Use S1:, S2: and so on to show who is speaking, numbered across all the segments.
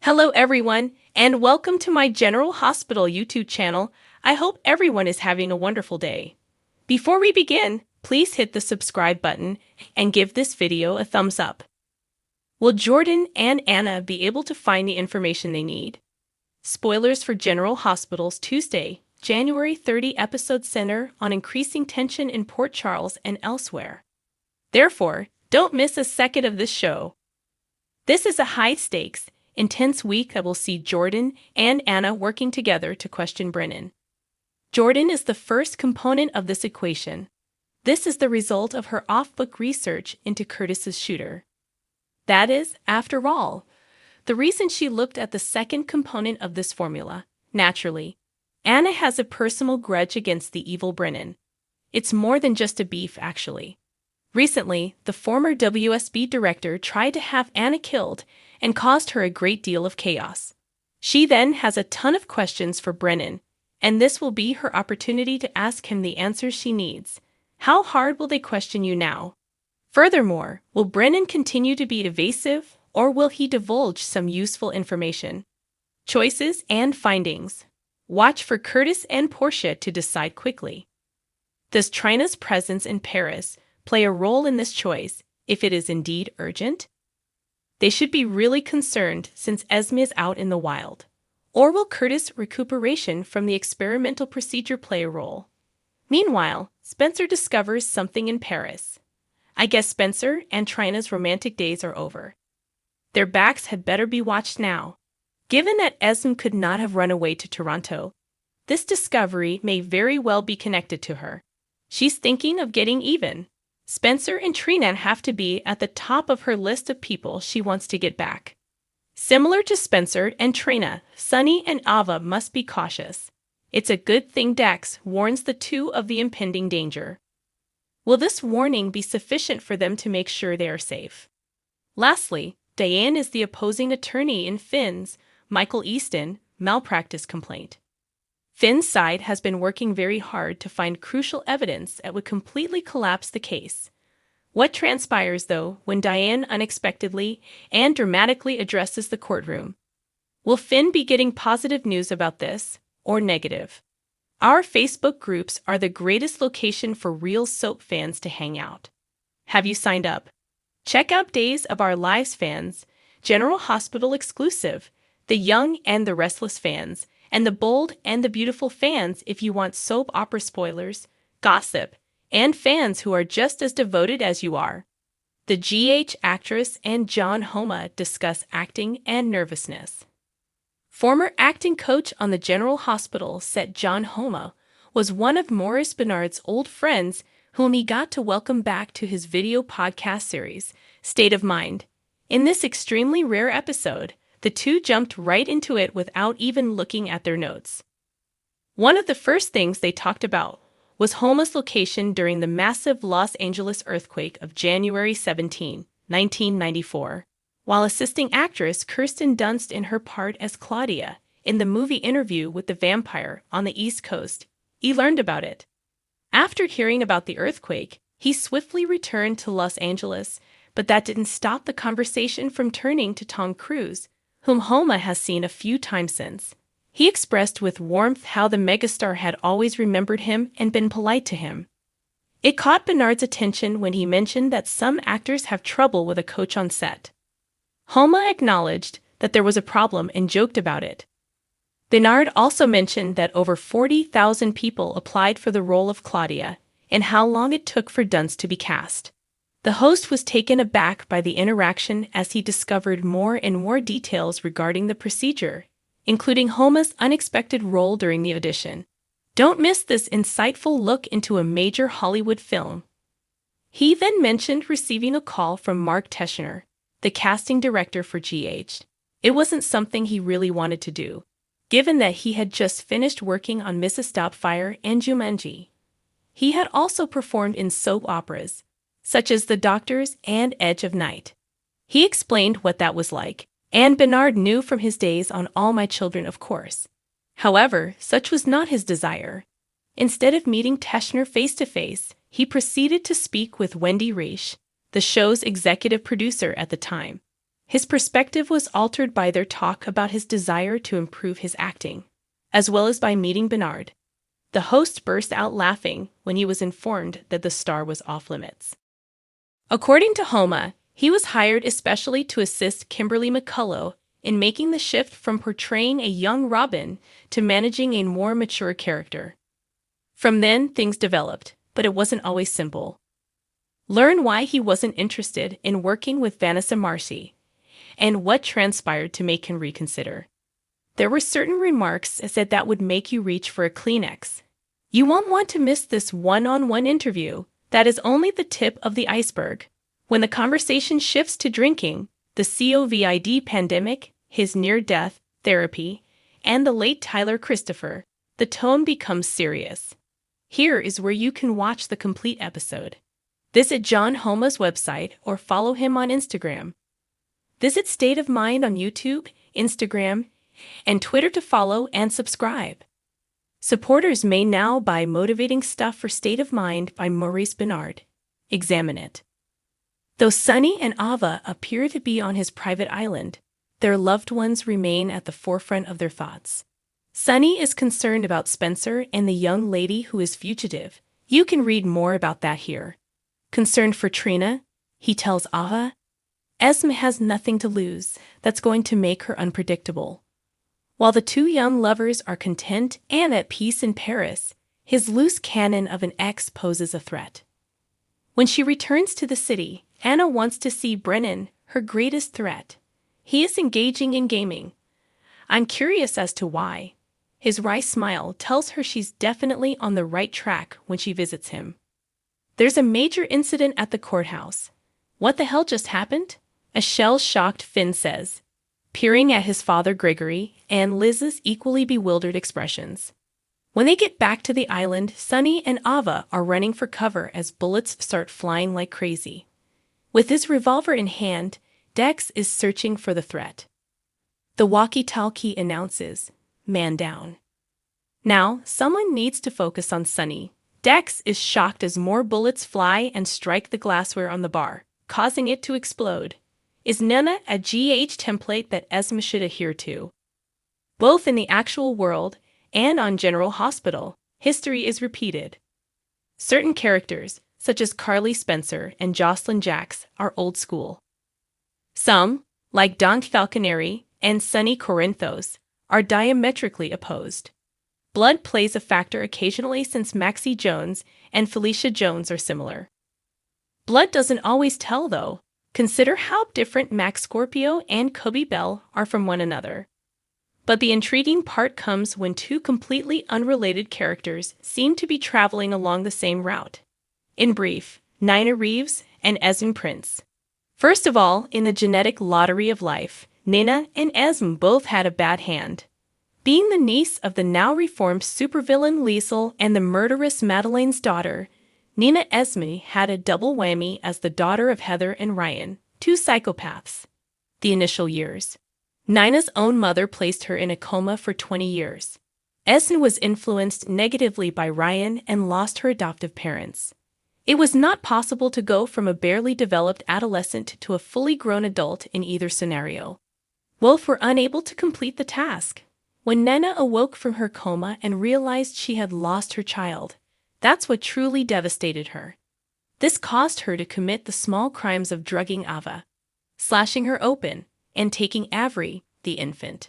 S1: Hello everyone, and welcome to my General Hospital YouTube channel. I hope everyone is having a wonderful day. Before we begin, please hit the subscribe button and give this video a thumbs up. Will Jordan and Anna be able to find the information they need? Spoilers for General Hospital's Tuesday, January 30 episode center on increasing tension in Port Charles and elsewhere. Therefore, don't miss a second of this show. This is a high-stakes, intense week that will see Jordan and Anna working together to question Brennan. Jordan is the first component of this equation. This is the result of her off-book research into Curtis's shooter. That is, after all, the reason she looked at the second component of this formula. Naturally, Anna has a personal grudge against the evil Brennan. It's more than just a beef, actually. Recently, the former WSB director tried to have Anna killed and caused her a great deal of chaos. She then has a ton of questions for Brennan, and this will be her opportunity to ask him the answers she needs. How hard will they question you now? Furthermore, will Brennan continue to be evasive, or will he divulge some useful information? Choices and findings. Watch for Curtis and Portia to decide quickly. Does Trina's presence in Paris play a role in this choice, if it is indeed urgent? They should be really concerned since Esme is out in the wild. Or will Curtis' recuperation from the experimental procedure play a role? Meanwhile, Spencer discovers something in Paris. I guess Spencer and Trina's romantic days are over. Their backs had better be watched now. Given that Esme could not have run away to Toronto, this discovery may very well be connected to her. She's thinking of getting even. Spencer and Trina have to be at the top of her list of people she wants to get back. Similar to Spencer and Trina, Sunny and Ava must be cautious. It's a good thing Dax warns the two of the impending danger. Will this warning be sufficient for them to make sure they are safe? Lastly, Diane is the opposing attorney in Finn's, Michael Easton, malpractice complaint. Finn's side has been working very hard to find crucial evidence that would completely collapse the case. What transpires, though, when Diane unexpectedly and dramatically addresses the courtroom? Will Finn be getting positive news about this, or negative? Our Facebook groups are the greatest location for real soap fans to hang out. Have you signed up? Check out Days of Our Lives fans, General Hospital exclusive, the Young and the Restless fans, and the Bold and the Beautiful fans if you want soap opera spoilers, gossip, and fans who are just as devoted as you are. The GH actress and John Homa discuss acting and nervousness. Former acting coach on the General Hospital set John Homa was one of Maurice Benard's old friends whom he got to welcome back to his video podcast series, State of Mind. In this extremely rare episode, the two jumped right into it without even looking at their notes. One of the first things they talked about was Homa's location during the massive Los Angeles earthquake of January 17, 1994, while assisting actress Kirsten Dunst in her part as Claudia in the movie Interview with the Vampire on the East Coast. He learned about it. After hearing about the earthquake, he swiftly returned to Los Angeles, but that didn't stop the conversation from turning to Tom Cruise, whom Homa has seen a few times since. He expressed with warmth how the megastar had always remembered him and been polite to him. It caught Benard's attention when he mentioned that some actors have trouble with a coach on set. Homa acknowledged that there was a problem and joked about it. Benard also mentioned that over 40,000 people applied for the role of Claudia and how long it took for Dunst to be cast. The host was taken aback by the interaction as he discovered more and more details regarding the procedure, including Homa's unexpected role during the audition. Don't miss this insightful look into a major Hollywood film. He then mentioned receiving a call from Mark Teschner, the casting director for GH. It wasn't something he really wanted to do, given that he had just finished working on Mrs. Doubtfire and Jumanji. He had also performed in soap operas, such as The Doctors and Edge of Night. He explained what that was like, and Benard knew from his days on All My Children, of course. However, such was not his desire. Instead of meeting Teschner face-to-face, he proceeded to speak with Wendy Reish, the show's executive producer at the time. His perspective was altered by their talk about his desire to improve his acting, as well as by meeting Bernard. The host burst out laughing when he was informed that the star was off limits. According to Homa, he was hired especially to assist Kimberly McCullough in making the shift from portraying a young Robin to managing a more mature character. From then, things developed, but it wasn't always simple. Learn why he wasn't interested in working with Vanessa Marcy, and what transpired to make him reconsider. There were certain remarks said that would make you reach for a Kleenex. You won't want to miss this one-on-one interview. That is only the tip of the iceberg. When the conversation shifts to drinking, the COVID pandemic, his near-death, therapy, and the late Tyler Christopher, the tone becomes serious. Here is where you can watch the complete episode. Visit John Homa's website or follow him on Instagram. Visit State of Mind on YouTube, Instagram, and Twitter to follow and subscribe. Supporters may now buy Motivating Stuff for State of Mind by Maurice Bernard. Examine it. Though Sunny and Ava appear to be on his private island, their loved ones remain at the forefront of their thoughts. Sunny is concerned about Spencer and the young lady who is fugitive. You can read more about that here. Concerned for Trina, he tells Ava, Esme has nothing to lose. That's going to make her unpredictable. While the two young lovers are content and at peace in Paris, his loose cannon of an ex poses a threat. When she returns to the city, Anna wants to see Brennan, her greatest threat. He is engaging in gaming. I'm curious as to why. His wry smile tells her she's definitely on the right track when she visits him. There's a major incident at the courthouse. What the hell just happened? A shell-shocked Finn says, peering at his father Gregory and Liz's equally bewildered expressions. When they get back to the island, Sunny and Ava are running for cover as bullets start flying like crazy. With his revolver in hand, Dex is searching for the threat. The walkie-talkie announces, "Man down." Now, someone needs to focus on Sunny. Dex is shocked as more bullets fly and strike the glassware on the bar, causing it to explode. Is Nana a GH template that Esme should adhere to? Both in the actual world and on General Hospital, history is repeated. Certain characters, such as Carly Spencer and Jocelyn Jacks, are old school. Some, like Don Falconeri and Sonny Corinthos, are diametrically opposed. Blood plays a factor occasionally since Maxie Jones and Felicia Jones are similar. Blood doesn't always tell, though. Consider how different Max Scorpio and Kobe Bell are from one another. But the intriguing part comes when two completely unrelated characters seem to be traveling along the same route. In brief, Nina Reeves and Esme Prince. First of all, in the genetic lottery of life, Nina and Esme both had a bad hand. Being the niece of the now-reformed supervillain Liesel and the murderous Madeleine's daughter, Nina Esme had a double whammy as the daughter of Heather and Ryan, two psychopaths. The initial years. Nina's own mother placed her in a coma for 20 years. Esme was influenced negatively by Ryan and lost her adoptive parents. It was not possible to go from a barely developed adolescent to a fully grown adult in either scenario. Both were unable to complete the task. When Nana awoke from her coma and realized she had lost her child, that's what truly devastated her. This caused her to commit the small crimes of drugging Ava, slashing her open, and taking Avery, the infant.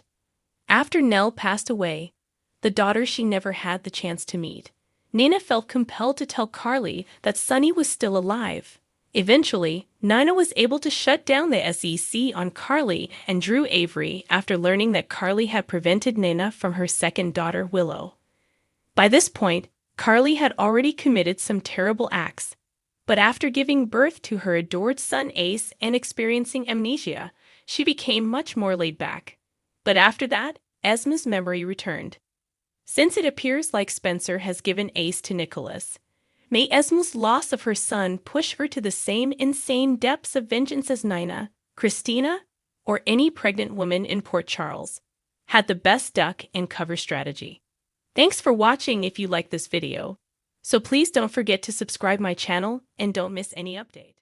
S1: After Nell passed away, the daughter she never had the chance to meet, Nina felt compelled to tell Carly that Sunny was still alive. Eventually, Nina was able to shut down the SEC on Carly and Drew Avery after learning that Carly had prevented Nina from her second daughter, Willow. By this point, Carly had already committed some terrible acts, but after giving birth to her adored son Ace and experiencing amnesia, she became much more laid back. But after that, Esme's memory returned. Since it appears like Spencer has given Ace to Nicholas, may Esme's loss of her son push her to the same insane depths of vengeance as Nina, Christina, or any pregnant woman in Port Charles. Had the best duck and cover strategy. Thanks for watching if you like this video. So please don't forget to subscribe my channel and don't miss any update.